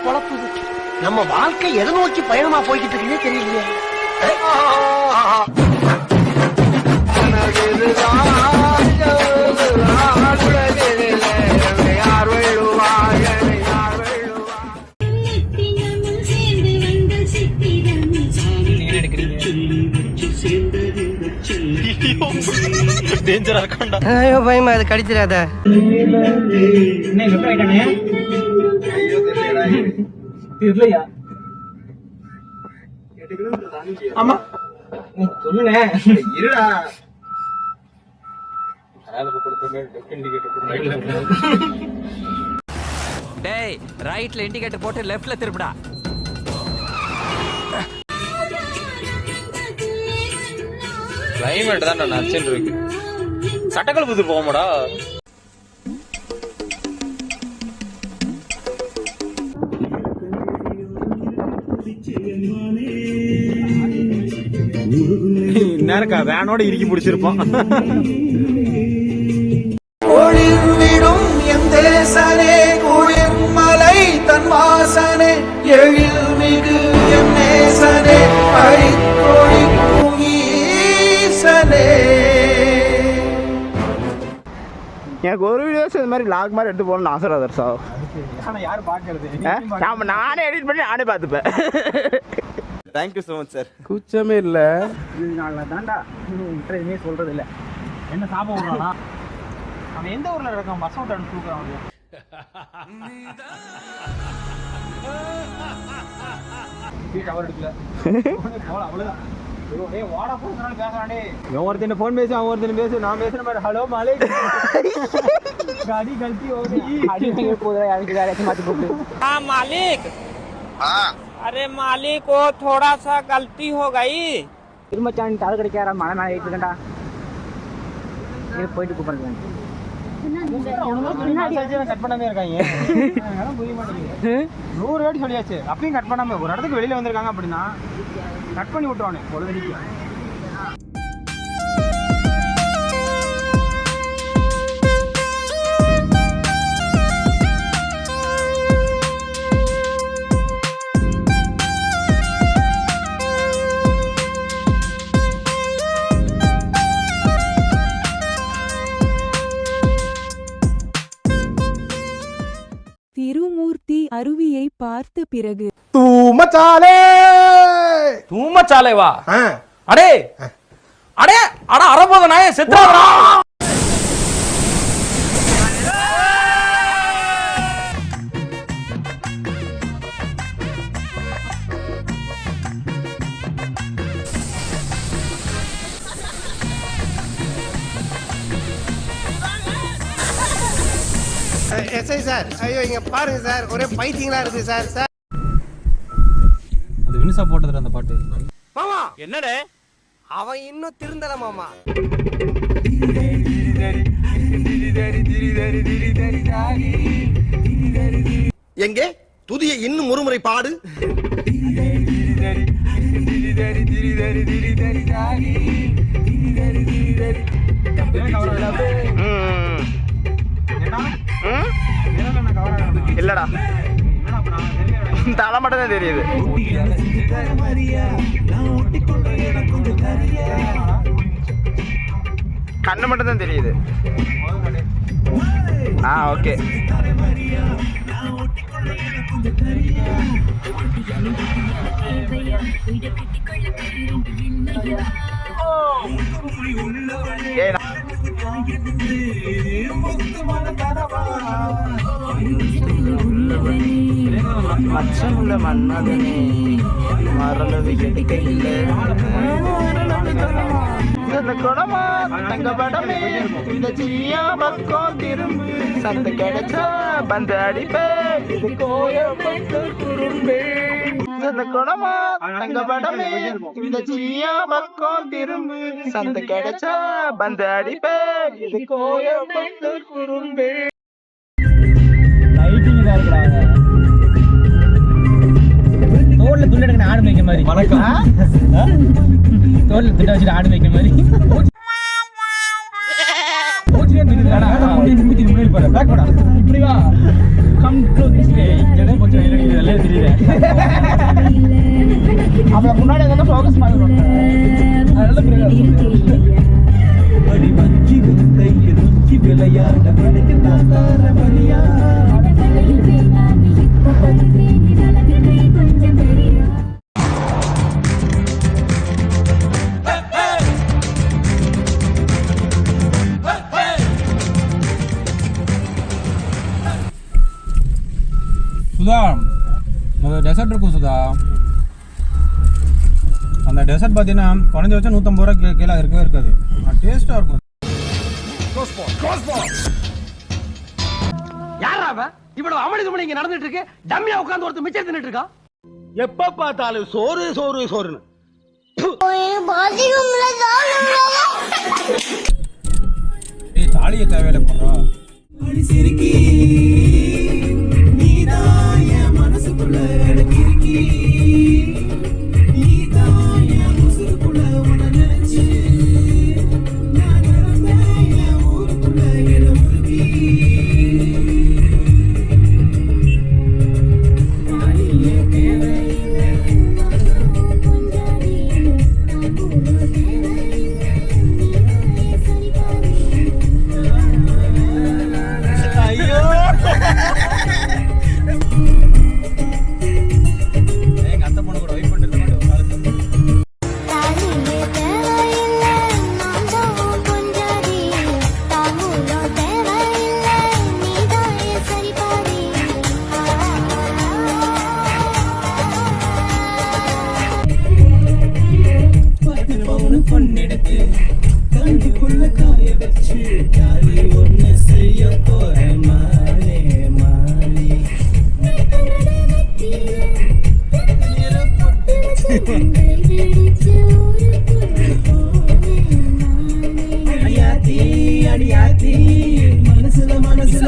குழப்புது. நம்ம வாழ்க்கை எதை நோக்கி பயணமா போய்கிட்டு இருக்குன்னே தெரியலையே. டேஞ்சரா இருக்காண்டா. ஐயோ பயமா, அது கடிச்சிடாத. தெரியலையா? ஆமா சொல்லுனே. இருடா. டேய், ரைட்ல இண்டிகேட்டர் போட்டு லெஃப்ட்ல திருப்புடா. கிளைமேட் தான் நச்சுன்னு இருக்கு. சட்டக்கல் புது போகமாடா. நேரக்கா வேனோட இறுக்கி பிடிச்சிருப்போம். ஒளிர்விடும் என் தேசனே, குளிர்மலை தன் வாசனே, எழில் மிகு என் நேசனே, அழித்தொழிக்கும் ஈசனே. எனக்கு ஒரு வீடியோஸ் இந்த மாதிரி லாக் மாதிரி எடுத்து போகணும்னு ஆசை தர்சா. யாரு பாக்குறது? நானே எடிட் பண்ணி நானே பார்த்துப்பேன். Thank you so much sir. கூச்சமே இல்லை. தாண்டா எதுவுமே சொல்றது இல்லை. என்ன சாப்பிட விடுறானா? அவன் எந்த ஊர்ல இருக்கான்? பஸ் விட்டு அனுப்பிச்சுக்கிறான். கவர் எடுக்கல அவ்வளவுதான். ஒருத்தன் போன் பேசு, அவன் ஒருத்தன் பேசு, நான் பேசுறேன் பாரு. ஹலோ மாலிக், गाड़ी गलती हो गई. हाँ मालिक. अरे मालिक वो थोड़ा सा गलती हो गई. திருமச்சான் தாள் கிடைக்கார மழை மேலே ஏற்றுக்கண்டா. போயிட்டு கூப்பிடுறேன். கட் பண்ணாமே இருக்காங்க. புரிய மாட்டேங்குது. 100 வாட்டி சொல்லியாச்சு, அப்பயும் கட் பண்ணாம. ஒரு இடத்துக்கு வெளியில வந்திருக்காங்க அப்படின்னா கட் பண்ணி விட்டுருவானே பொழுதுக்கு. திருமூர்த்தி அருவியை பார்த்த பிறகு தூமச்சாலே வா. அடே அடே அட அரபோத நாயே செத்துறாடா. எஸ்ஐ சார், ஐயோ இங்க பாருங்க சார், ஒரே பைத்தியங்களா இருக்கு சார். சார் அது வினுசா போட்டது அந்த பாட்டு. மாமா என்னடே? அவன் இன்னும் திருந்தல மாமா. எங்கே துதியை இன்னும் ஒருமுறை பாடு. இல்லடா, தலை மட்டும் தான் தெரியுது. கண்ணு மட்டும் தான் தெரியுது. ஓகே. அச்சமுள்ள மன்மதனே மரணவி எடுக்கையில் குடமா தங்க படமே இந்த சின்ன பக்கம் திரும்பு சந்த கிடைச்சா பந்த அடிப்பே இது கோயம்புத்தூர் குறும்பே. இந்த குடமா தங்க படமே இந்த சின்ன பக்கம் திரும்பு சந்த கிடைச்சா பந்த அடிப்பே இது கோயம்புத்தூர் குறும்பே. லைட்டிங் தான் இருக்குறாங்க. தோல்ல துண்டு எடுக்க ஆடு மேய்க்கிற மாதிரி. வணக்கம். தோல்ல துண்டு வச்சுட்டு ஆடு மேய்க்கிற மாதிரி. ஓச்சியே துண்டுடா. முடி முடி போற பேக் போடா இப்படி வா கம் டு தி ஸ்டேஜ் எதை கொஞ்சம் எனக்கு எல்லாம் தெரியுது அப்ப முன்னாடி வந்து ஃபோக்கஸ் பண்ணுறோம் அதனால புரியல அடி வஞ்சி கையில் ருச்சி விளையாட படுக்கு தாத்தார பலியா சுதா ஒரு டெசர்ட் இருக்கும் சுதா அந்த டெசர்ட் பார்த்தீங்கன்னா குறைஞ்ச வச்சா 150 ரூபா கீழே இருக்கவே இருக்காது டேஸ்ட்டாக இருக்கும் யாரா அவன் இவ்வளவு அமளிதுமணி இங்க நடந்துட்டு இருக்கு டம்மியா உட்கார்ந்து ஒருத்தர் மிச்சம் தின்னுட்டு இருக்கான் எப்ப பார்த்தாலும் சோறு சோறு சோறுன்னு ஏய் தாலியை தேவையில்லை போடுறா மனசுல மனசுல